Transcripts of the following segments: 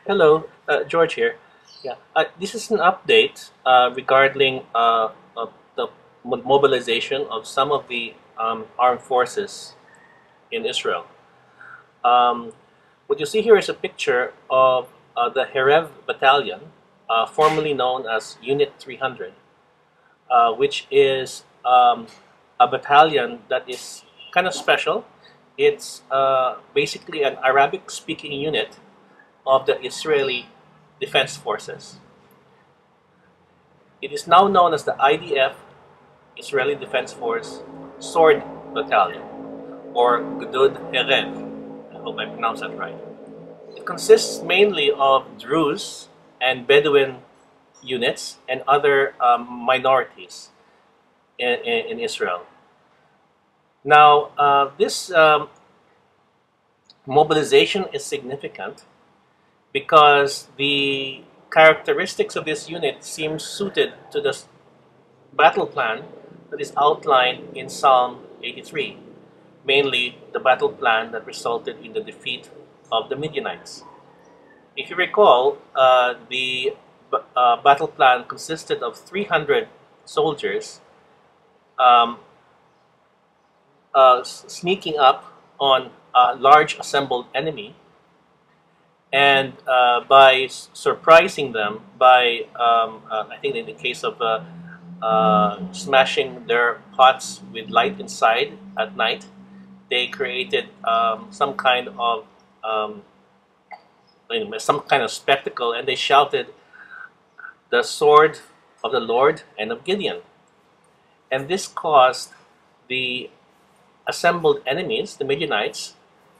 Hello, George here. Yeah, this is an update regarding the mobilization of some of the armed forces in Israel. Um, what you see here is a picture of the Herev Battalion, formerly known as Unit 300, which is a battalion that is kind of special. It's basically an Arabic-speaking unit of the Israeli Defense Forces. It is now known as the IDF, Israeli Defense Force Sword Battalion, or Gdud Herev. I hope I pronounced that right. It consists mainly of Druze and Bedouin units and other minorities in Israel. Now, this mobilization is significant because the characteristics of this unit seem suited to the battle plan that is outlined in Psalm 83, mainly the battle plan that resulted in the defeat of the Midianites. If you recall, the battle plan consisted of 300 soldiers sneaking up on a large assembled enemy, and by surprising them by, I think in the case of smashing their pots with light inside at night, they created some kind of spectacle, and they shouted, "The sword of the Lord and of Gideon." And this caused the assembled enemies, the Midianites,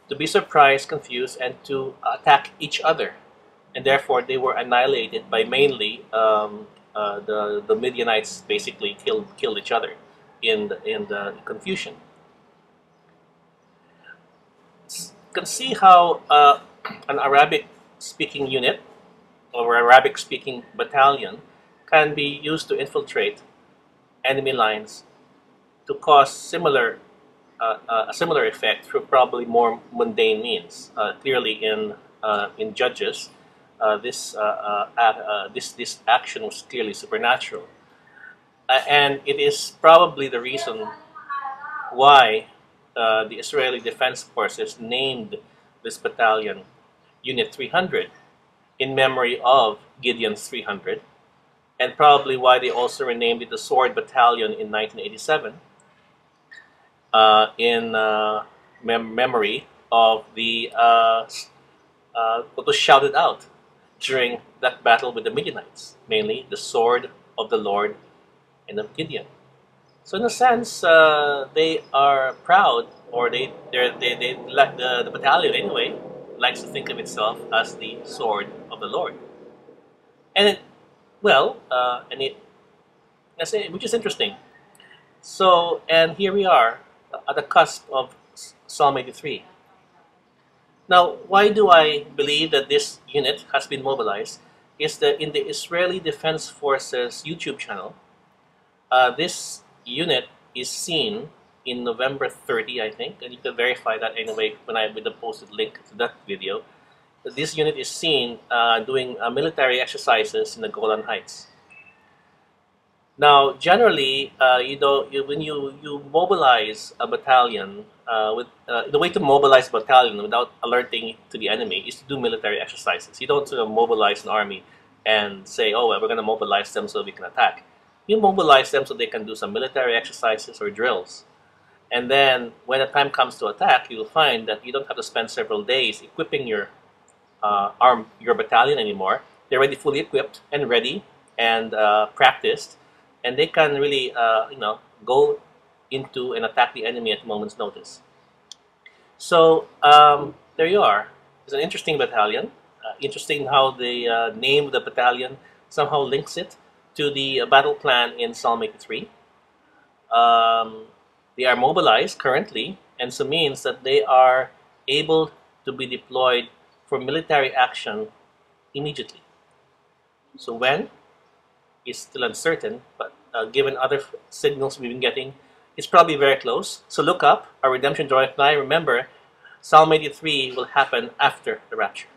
to be surprised, confused, and to attack each other. And therefore, they were annihilated by mainly the Midianites basically killed each other in the confusion. You can see how an Arabic-speaking unit or Arabic-speaking battalion can be used to infiltrate enemy lines to cause a similar effect through probably more mundane means. Clearly, in Judges, this action was clearly supernatural, and it is probably the reason why the Israeli Defense Forces named this battalion Unit 300 in memory of Gideon's 300, and probably why they also renamed it the Sword Battalion in 1987. In memory of the what was shouted out during that battle with the Midianites, mainly the sword of the Lord and of Gideon. So in a sense, they are proud, or they like the battalion anyway likes to think of itself as the sword of the Lord, and it which is interesting. So, and here we are at the cusp of Psalm 83. Now, why do I believe that this unit has been mobilized? Is that in the Israeli Defense Forces YouTube channel, this unit is seen in November 30, I think, and you can verify that anyway with the posted link to that video. This unit is seen doing military exercises in the Golan Heights. Now, generally, when you mobilize a battalion, the way to mobilize a battalion without alerting to the enemy is to do military exercises. You don't sort of mobilize an army and say, "Oh, well, we're going to mobilize them so we can attack." You mobilize them so they can do some military exercises or drills. And then, when the time comes to attack, you'll find that you don't have to spend several days equipping your battalion anymore. They're already fully equipped and ready and practiced. And they can really, go into and attack the enemy at a moment's notice. So there you are. It's an interesting battalion. Interesting how the name of the battalion somehow links it to the battle plan in Psalm 83. They are mobilized currently, and so means that they are able to be deployed for military action immediately. So when? Is still uncertain, but given other signals we've been getting, it's probably very close. So look up our redemption joy fly. Remember, Psalm 83 will happen after the rapture.